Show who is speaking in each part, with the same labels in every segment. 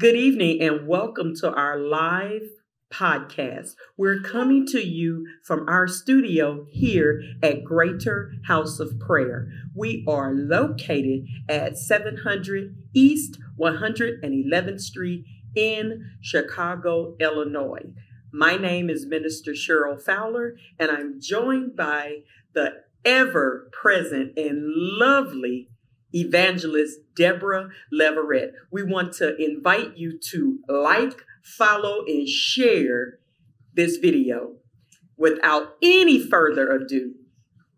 Speaker 1: Good evening and welcome to our live podcast. We're coming to you from our studio here at Greater House of Prayer. We are located at 700 East 111th Street in Chicago, Illinois. My name is Minister Cheryl Fowler, and I'm joined by the ever-present and lovely Evangelist Deborah Leverette. We want to invite you to like, follow, and share this video. Without any further ado,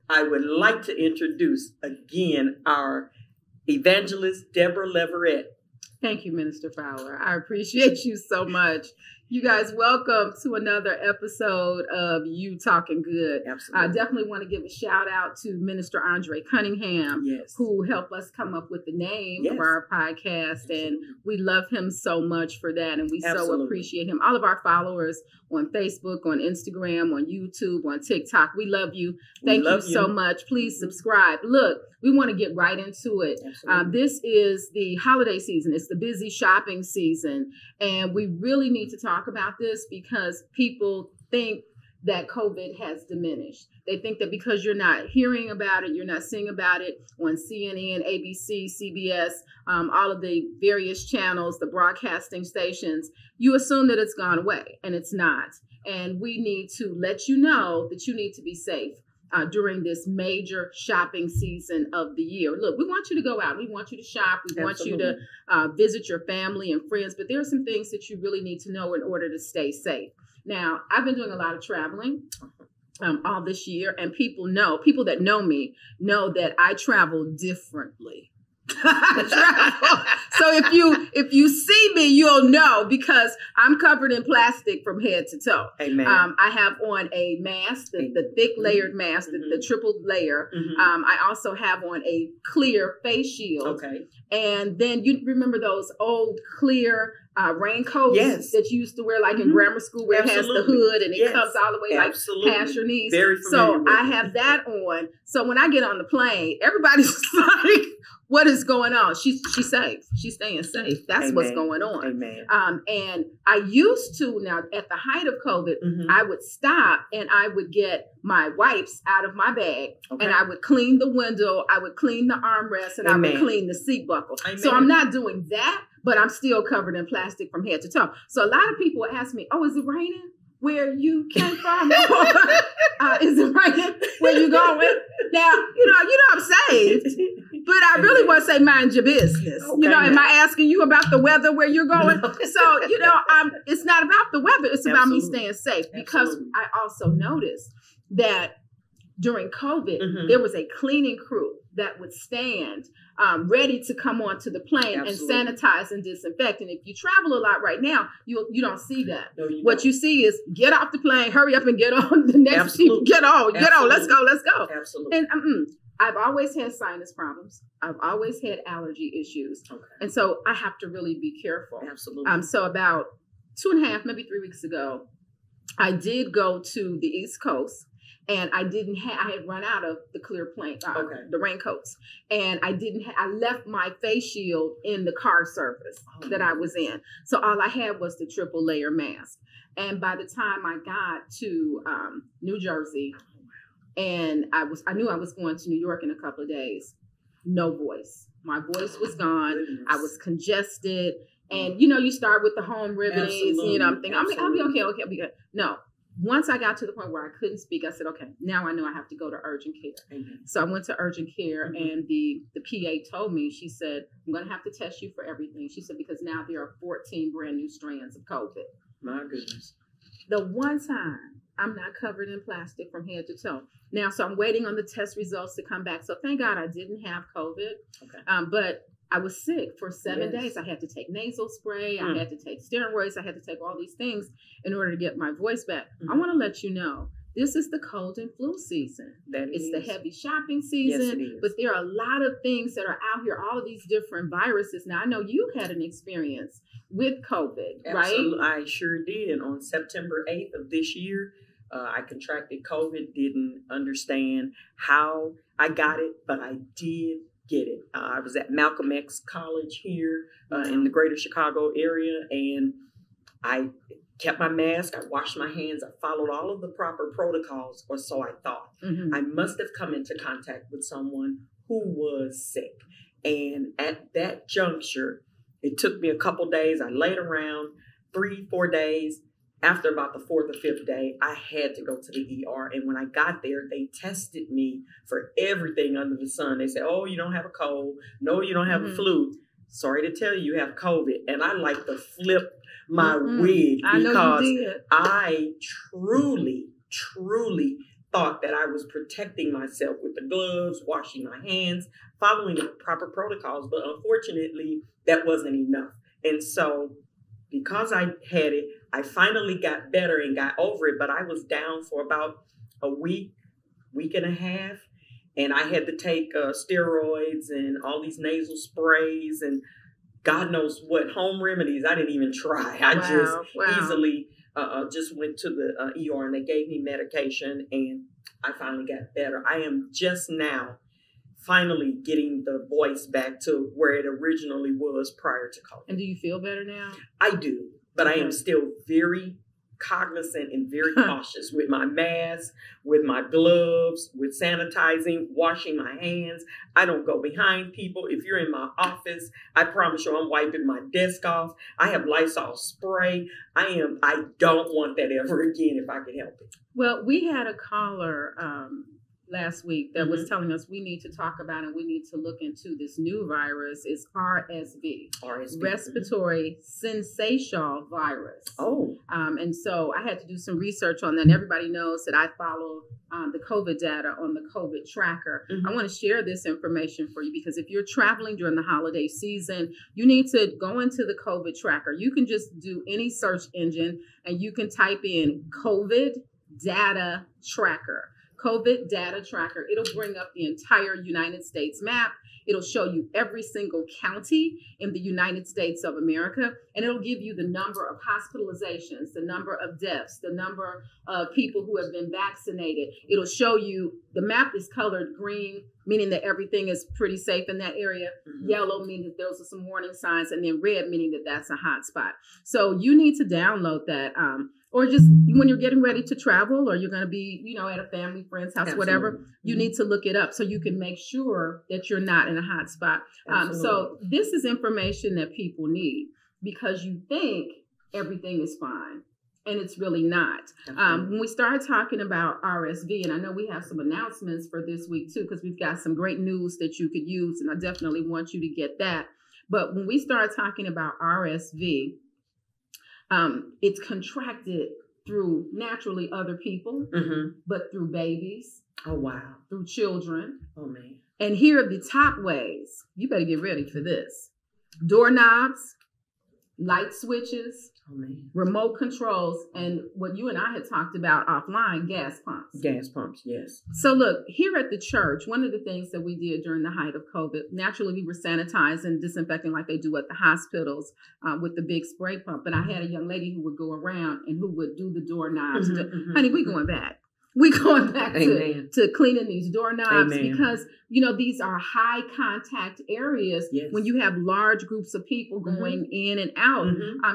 Speaker 1: I would like to introduce again our Evangelist Deborah Leverette.
Speaker 2: Thank you, Minister Fowler. I appreciate you so much. You guys, welcome to another episode of You Talking Good.
Speaker 1: Absolutely.
Speaker 2: I definitely want to give a shout out to Minister Andre Cunningham, who helped us come up with the name of our podcast. Absolutely. And we love him so much for that. And we so appreciate him. All of our followers on Facebook, on Instagram, on YouTube, on TikTok, we love you. Thank you so much. Please subscribe. Look, we want to get right into it. This is the holiday season. It's the busy shopping season. And we really need to talk about this because people think that COVID has diminished. They think that because you're not hearing about it, you're not seeing about it on CNN, ABC, CBS, all of the various channels, the broadcasting stations, you assume that it's gone away, and it's not. And we need to let you know that you need to be safe during this major shopping season of the year. Look, we want you to go out. We want you to shop. We want you to visit your family and friends. But there are some things that you really need to know in order to stay safe. Now, I've been doing a lot of traveling all this year. And people that know me know that I travel differently. So if you see me, you'll know because I'm covered in plastic from head to toe.
Speaker 1: Amen.
Speaker 2: I have on a mask, the thick layered mask, the triple layer. I also have on a clear face shield. Okay. And then you remember those old clear raincoats that you used to wear like in grammar school where it has the hood and it comes all the way like past your knees.
Speaker 1: Very familiar.
Speaker 2: So I have that on. So when I get on the plane, everybody's like, what is going on? She's safe. She's staying safe. That's what's going on.
Speaker 1: Amen.
Speaker 2: And I used to, now at the height of COVID, I would stop and I would get my wipes out of my bag and I would clean the window. I would clean the armrest and I would clean the seat buckle. So I'm not doing that, but I'm still covered in plastic from head to toe. So a lot of people ask me, oh, is it raining where you came from? Is it raining where you going? Now, you know I'm saved. But I really want to say, mind your business. Okay, am I asking you about the weather where you're going? So, it's not about the weather. It's about me staying safe. Because I also noticed that during COVID, there was a cleaning crew that would stand ready to come onto the plane and sanitize and disinfect. And if you travel a lot right now, you don't see that. No, what you see is get off the plane, hurry up and get on the next people. Get on, let's go. Absolutely. And I've always had sinus problems. I've always had allergy issues. Okay. And so I have to really be careful.
Speaker 1: Absolutely.
Speaker 2: So about 2.5, maybe 3 weeks ago, I did go to the East Coast and I had run out of the clear the raincoats. And I left my face shield in the car service that I was in. So all I had was the triple layer mask. And by the time I got to New Jersey, and I knew I was going to New York in a couple of days. No voice. My voice was gone. Goodness. I was congested. And, you start with the home remedies. I'm thinking, I'll be okay. I'll be good. No. Once I got to the point where I couldn't speak, I said, okay, now I know I have to go to urgent care. So I went to urgent care and the PA told me, she said, I'm going to have to test you for everything. She said, because now there are 14 brand new strands of COVID.
Speaker 1: My goodness.
Speaker 2: The one time I'm not covered in plastic from head to toe. Now, so I'm waiting on the test results to come back. So thank God I didn't have COVID. Okay. But I was sick for 7 days. I had to take nasal spray. I had to take steroids. I had to take all these things in order to get my voice back. I want to let you know, this is the cold and flu season. It's the heavy shopping season. Yes, but there are a lot of things that are out here, all of these different viruses. Now, I know you had an experience with COVID,
Speaker 1: Absolutely.
Speaker 2: right?
Speaker 1: I sure did. And on September 8th of this year, I contracted COVID, didn't understand how I got it, but I did get it. I was at Malcolm X College here in the greater Chicago area, and I kept my mask. I washed my hands. I followed all of the proper protocols, or so I thought. I must have come into contact with someone who was sick. And at that juncture, it took me a couple days. I laid around 3-4 days. After about the 4th or 5th day, I had to go to the ER. And when I got there, they tested me for everything under the sun. They said, oh, you don't have a cold. No, you don't have a flu. Sorry to tell you, you have COVID. And I like to flip my wig because I truly thought that I was protecting myself with the gloves, washing my hands, following the proper protocols. But unfortunately, that wasn't enough. And so because I had it, I finally got better and got over it. But I was down for about a week and a half. And I had to take steroids and all these nasal sprays and God knows what home remedies. I didn't even try. I easily just went to the ER and they gave me medication and I finally got better. I am just now finally getting the voice back to where it originally was prior to COVID.
Speaker 2: And do you feel better now?
Speaker 1: I do, but I am still very cognizant and very cautious with my mask, with my gloves, with sanitizing, washing my hands. I don't go behind people. If you're in my office, I promise you I'm wiping my desk off. I have Lysol spray. I don't want that ever again if I can help it.
Speaker 2: Well, we had a caller last week that was telling us we need to talk about and we need to look into this new virus. It's RSV. Respiratory syncytial virus.
Speaker 1: Oh.
Speaker 2: And so I had to do some research on that. And everybody knows that I follow the COVID data on the COVID tracker. I want to share this information for you because if you're traveling during the holiday season, you need to go into the COVID tracker. You can just do any search engine and you can type in COVID data tracker. COVID data tracker. It'll bring up the entire United States map. It'll show you every single county in the United States of America, and it'll give you the number of hospitalizations, the number of deaths, the number of people who have been vaccinated. It'll show you the map is colored green, meaning that everything is pretty safe in that area. Yellow meaning that those are some warning signs, and then red meaning that that's a hot spot. So you need to download that. Or just when you're getting ready to travel or you're going to be, at a family, friend's house, whatever, you need to look it up so you can make sure that you're not in a hot spot. So this is information that people need because you think everything is fine and it's really not. When we start talking about RSV, and I know we have some announcements for this week too, because we've got some great news that you could use and I definitely want you to get that. But when we start talking about RSV, it's contracted through naturally other people, but through babies.
Speaker 1: Oh, wow.
Speaker 2: Through children.
Speaker 1: Oh, man.
Speaker 2: And here are the top ways. You better get ready for this. Doorknobs, light switches, remote controls, and what you and I had talked about offline, gas pumps.
Speaker 1: Gas pumps, yes.
Speaker 2: So look, here at the church, one of the things that we did during the height of COVID, naturally we were sanitizing, disinfecting like they do at the hospitals with the big spray pump. But I had a young lady who would go around and who would do the doorknobs. Honey, we're going back. We're going back to cleaning these doorknobs because, these are high contact areas when you have large groups of people going in and out.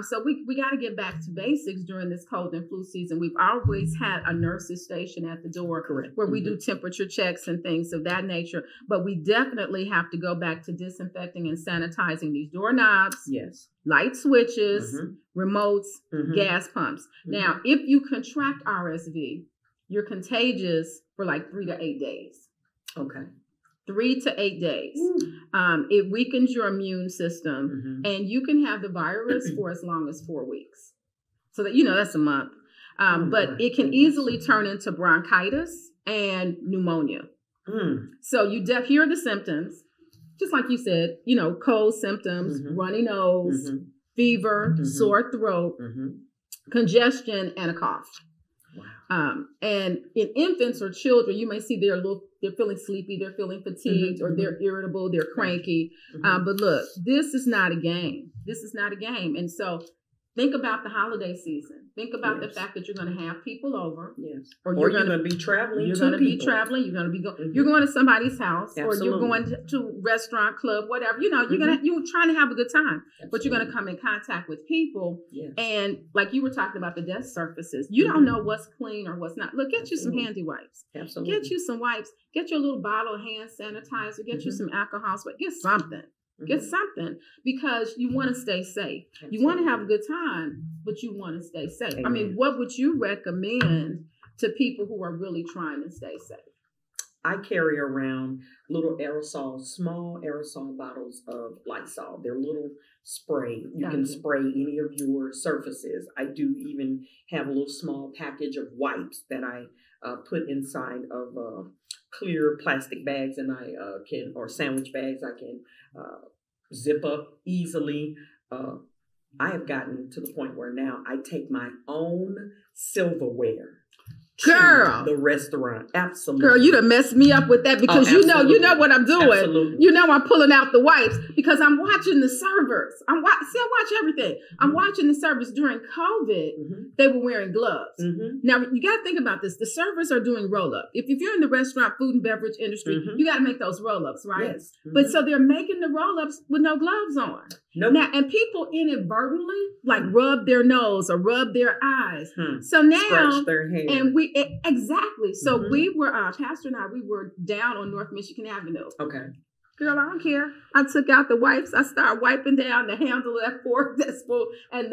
Speaker 2: So we got to get back to basics during this cold and flu season. We've always had a nurse's station at the door where we do temperature checks and things of that nature. But we definitely have to go back to disinfecting and sanitizing these doorknobs.
Speaker 1: Yes.
Speaker 2: Light switches, remotes, gas pumps. Now, if you contract RSV, you're contagious for like 3 to 8 days.
Speaker 1: Okay.
Speaker 2: 3 to 8 days. It weakens your immune system and you can have the virus for as long as 4 weeks. So that, that's a month. But it can easily turn into bronchitis and pneumonia. So here are the symptoms. Just like you said, cold symptoms, runny nose, fever, sore throat, congestion, and a cough. And in infants or children, you may see they're feeling sleepy, they're feeling fatigued, or they're irritable, they're cranky. But look, this is not a game. This is not a game. And so Think about the holiday season. Think about the fact that you're going to have people over.
Speaker 1: Yes. Or you're going to be traveling.
Speaker 2: You're going to be traveling. You're going to be going. You're going to somebody's house,
Speaker 1: Absolutely.
Speaker 2: or you're going to restaurant, club, whatever. You know, you're trying to have a good time, but you're going to come in contact with people.
Speaker 1: Yes.
Speaker 2: And like you were talking about the desk surfaces, you don't know what's clean or what's not. Look, get you some handy wipes.
Speaker 1: Absolutely.
Speaker 2: Get you some wipes. Get your little bottle of hand sanitizer. Get you some alcohol spray. Get something. Get something, because you want to stay safe. Absolutely. You want to have a good time, but you want to stay safe. Amen. I mean, what would you recommend to people who are really trying to stay safe?
Speaker 1: I carry around little small aerosol bottles of Lysol. They're little spray. You can spray any of your surfaces. I do even have a little small package of wipes that I put inside of clear plastic bags, and I or sandwich bags I can zip up easily. I have gotten to the point where now I take my own silverware
Speaker 2: Girl,
Speaker 1: the restaurant. Absolutely.
Speaker 2: Girl, you done messed me up with that, because you know what I'm doing.
Speaker 1: Absolutely.
Speaker 2: You know I'm pulling out the wipes because I'm watching the servers. I watch everything. I'm watching the servers during COVID. They were wearing gloves. Now you got to think about this. The servers are doing roll up. If you're in the restaurant, food and beverage industry, you got to make those roll ups, right?
Speaker 1: Yes.
Speaker 2: But so they're making the roll ups with no gloves on.
Speaker 1: Nope.
Speaker 2: Now, and people inadvertently like rub their nose or rub their eyes. So now,
Speaker 1: scratch their hair.
Speaker 2: And exactly. So we were, Pastor and I, we were down on North Michigan Avenue.
Speaker 1: Okay.
Speaker 2: Girl, I don't care. I took out the wipes. I started wiping down the handle of that fork, that spoon, and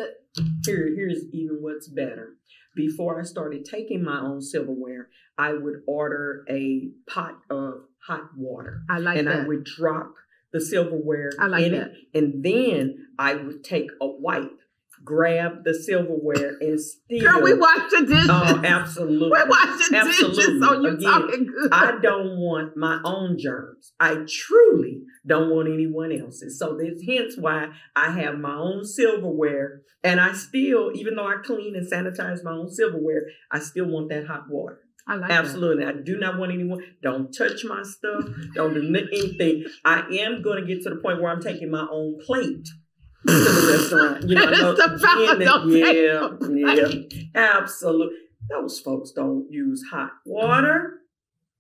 Speaker 1: here's even what's better. Before I started taking my own silverware, I would order a pot of hot water.
Speaker 2: I like that.
Speaker 1: And I would drop the silverware
Speaker 2: in
Speaker 1: it, and then I would take a wipe, grab the silverware, and still.
Speaker 2: Girl, we wash the dishes.
Speaker 1: Oh, absolutely.
Speaker 2: We wash the dishes, so you talking good.
Speaker 1: I don't want my own germs. I truly don't want anyone else's. So that's hence why I have my own silverware, and I still, even though I clean and sanitize my own silverware, I still want that hot water.
Speaker 2: I like
Speaker 1: Absolutely.
Speaker 2: that.
Speaker 1: I do not want anyone. Don't touch my stuff. Don't do anything. I am going to get to the point where I'm taking my own plate to the restaurant. You know, absolutely. Those folks don't use hot water.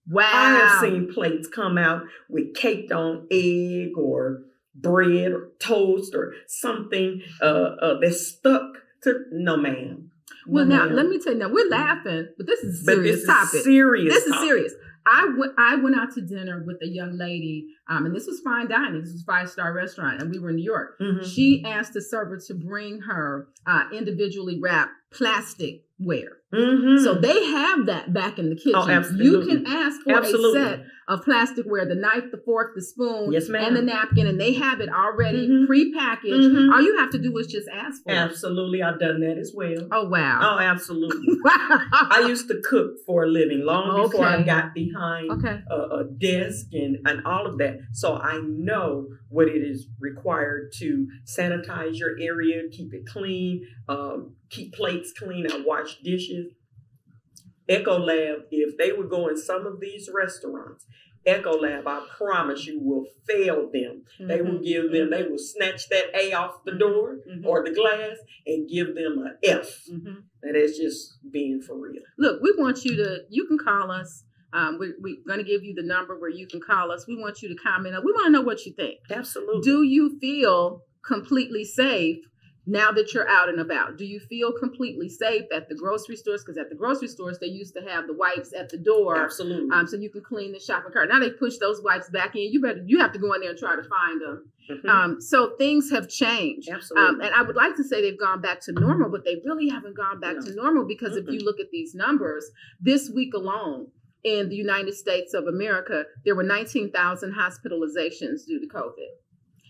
Speaker 2: Wow.
Speaker 1: I have seen plates come out with caked on egg or bread or toast or something that's stuck to. No, ma'am.
Speaker 2: Well, now, let me tell you, now we're laughing, but this is a serious topic. This is serious. I went out to dinner with a young lady, and this was fine dining. This was a 5-star restaurant, and we were in New York. She asked the server to bring her individually wrapped plasticware. So they have that back in the kitchen.
Speaker 1: Oh, absolutely.
Speaker 2: You can ask for a set of plasticware, the knife, the fork, the spoon,
Speaker 1: yes, ma'am,
Speaker 2: and the napkin, and they have it already pre-packaged. All you have to do is just ask for it.
Speaker 1: Absolutely. I've done that as well.
Speaker 2: Oh, wow.
Speaker 1: Oh, absolutely. Wow. I used to cook for a living long before I got behind a desk and all of that. So I know what it is required to sanitize your area, keep it clean, keep plates clean. I wash dishes. Ecolab, if they would go in some of these restaurants, Ecolab, I promise you, will fail them. They will give them, they will snatch that A off the door or the glass and give them an F. That is just being for real.
Speaker 2: Look, we want you can call us. We're going to give you the number where you can call us. We want you to comment. We want to know what you think.
Speaker 1: Absolutely.
Speaker 2: Do you feel completely safe now that you're out and about? Do you feel completely safe at the grocery stores? Because at the grocery stores, they used to have the wipes at the door.
Speaker 1: Absolutely.
Speaker 2: So you can clean the shopping cart. Now they push those wipes back in. You have to go in there and try to find them. So things have changed.
Speaker 1: Absolutely.
Speaker 2: And I would like to say they've gone back to normal, but they really haven't gone back to normal, because if you look at these numbers, this week alone in the United States of America, there were 19,000 hospitalizations due to COVID.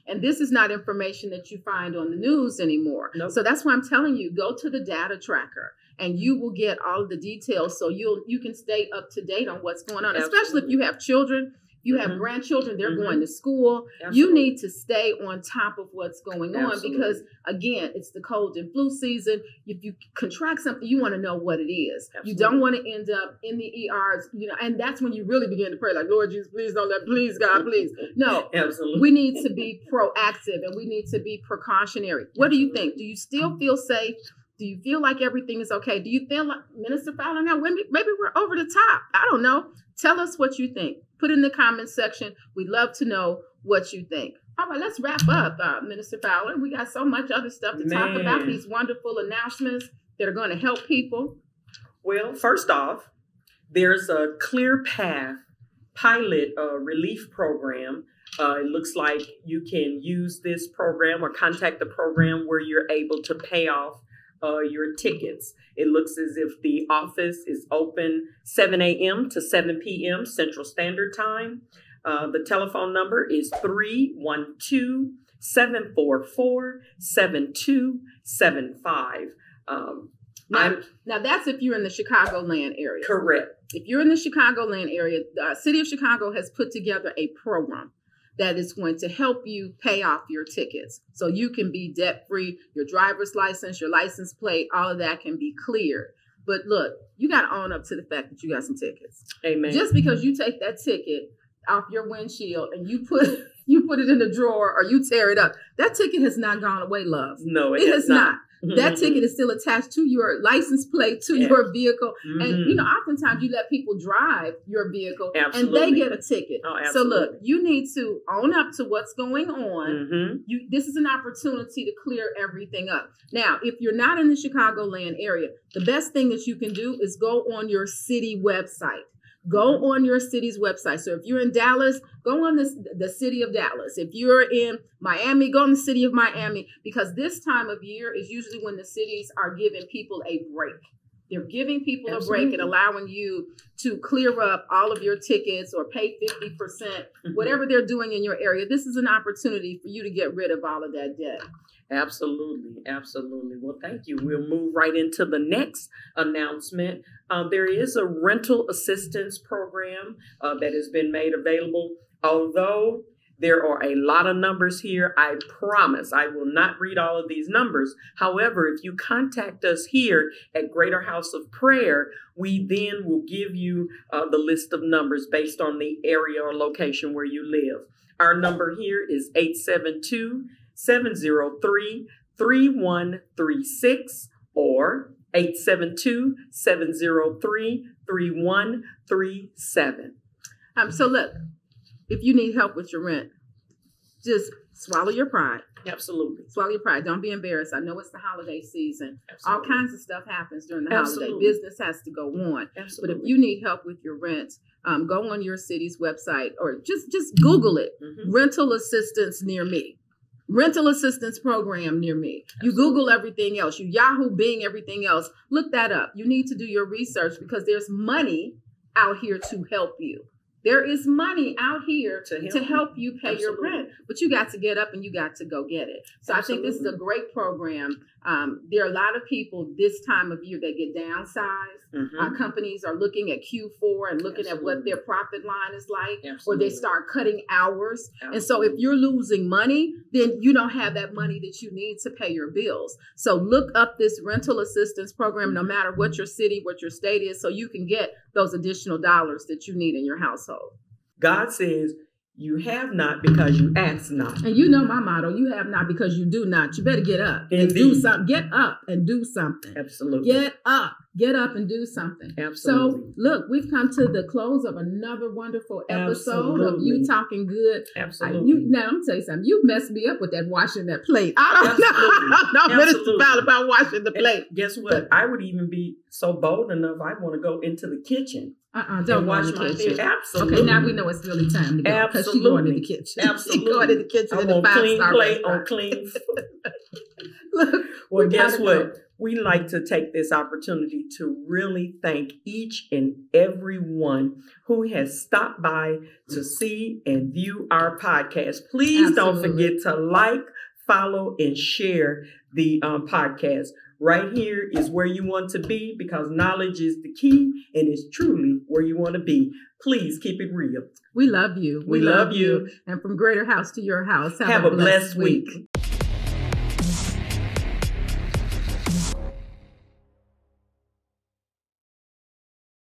Speaker 2: And this is not information that you find on the news anymore.
Speaker 1: Nope.
Speaker 2: So that's why I'm telling you, go to the data tracker and you will get all of the details, so you can stay up to date on what's going on.
Speaker 1: Absolutely.
Speaker 2: Especially if you have children, you have grandchildren, they're going to school. Absolutely. You need to stay on top of what's going on because, again, it's the cold and flu season. If you contract something, you want to know what it is. Absolutely. You don't want to end up in the ERs, and that's when you really begin to pray like, Lord Jesus, please don't please God, please. No, absolutely. We need to be proactive and we need to be precautionary. What do you think? Do you still feel safe? Do you feel like everything is okay? Do you feel like, Minister Fowler, now maybe we're over the top? I don't know. Tell us what you think. Put in the comments section. We'd love to know what you think. All right, let's wrap up, Minister Fowler. We got so much other stuff to talk about, these wonderful announcements that are going to help people.
Speaker 1: Well, first off, there's a Clear Path pilot relief program. It looks like you can use this program or contact the program where you're able to pay off your tickets. It looks as if the office is open 7 a.m. to 7 p.m. Central Standard Time. The telephone number is 312-744-7275.
Speaker 2: Now that's if you're in the Chicagoland area.
Speaker 1: Correct.
Speaker 2: If you're in the Chicagoland area, the City of Chicago has put together a program that is going to help you pay off your tickets so you can be debt-free. Your driver's license, your license plate, all of that can be cleared. But look, you got to own up to the fact that you got some tickets. Amen. Just because you take that ticket off your windshield and you put it in the drawer or you tear it up, that ticket has not gone away, love. No, it has not. That ticket is still attached to your license plate, to your vehicle. And, oftentimes you let people drive your vehicle and they get a ticket. Oh, so look, you need to own up to what's going on. This is an opportunity to clear everything up. Now, if you're not in the Chicagoland area, the best thing that you can do is go on your city website. Go on your city's website. So if you're in Dallas, go on the city of Dallas. If you're in Miami, go on the city of Miami, because this time of year is usually when the cities are giving people a break. They're giving people a break and allowing you to clear up all of your tickets or pay 50%, whatever they're doing in your area. This is an opportunity for you to get rid of all of that debt.
Speaker 1: Absolutely. Absolutely. Well, thank you. We'll move right into the next announcement. There is a rental assistance program that has been made available. Although there are a lot of numbers here, I promise I will not read all of these numbers. However, if you contact us here at Greater House of Prayer, we then will give you the list of numbers based on the area or location where you live. Our number here is 872-703-3136 or 872-703-3137.
Speaker 2: So look, if you need help with your rent, just swallow your pride.
Speaker 1: Absolutely.
Speaker 2: Swallow your pride. Don't be embarrassed. I know it's the holiday season. Absolutely. All kinds of stuff happens during the holiday. Business has to go on. Absolutely. But if you need help with your rent, go on your city's website or just Google it. Rental assistance near me. Rental assistance program near me. You Google everything else. You Yahoo, Bing, everything else. Look that up. You need to do your research because there's money out here to help you. There is money out here to help you pay your rent, but you got to get up and you got to go get it. So I think this is a great program. There are a lot of people this time of year that get downsized. Companies are looking at Q4 and looking at what their profit line is like, or they start cutting hours. And so if you're losing money, then you don't have that money that you need to pay your bills. So look up this rental assistance program, no matter what your city, what your state is, so you can get those additional dollars that you need in your household.
Speaker 1: God says, you have not because you ask not.
Speaker 2: And you know my motto, you have not because you do not. You better get up and do something. Get up and do something.
Speaker 1: Absolutely.
Speaker 2: Get up and do something.
Speaker 1: Absolutely.
Speaker 2: So look, we've come to the close of another wonderful episode of You Talking Good.
Speaker 1: Absolutely.
Speaker 2: Now, I'm going to tell you something. You messed me up with that washing that plate. I don't know Minister Fowler about washing the plate.
Speaker 1: And guess what? I would even be so bold enough, I want to go into the kitchen.
Speaker 2: Don't wash my kitchen. Absolutely. Okay, now we know it's really time to go because she's going in the kitchen.
Speaker 1: Absolutely.
Speaker 2: She's going in the kitchen in the
Speaker 1: clean
Speaker 2: 5-star
Speaker 1: plate on clean.
Speaker 2: Look,
Speaker 1: well, guess what? We like to take this opportunity to really thank each and every one who has stopped by to see and view our podcast. Please don't forget to like, follow, and share the podcast. Right here is where you want to be, because knowledge is the key and it's truly where you want to be. Please keep it real.
Speaker 2: We love you.
Speaker 1: We love you.
Speaker 2: And from Greater House to your house,
Speaker 1: have a blessed week.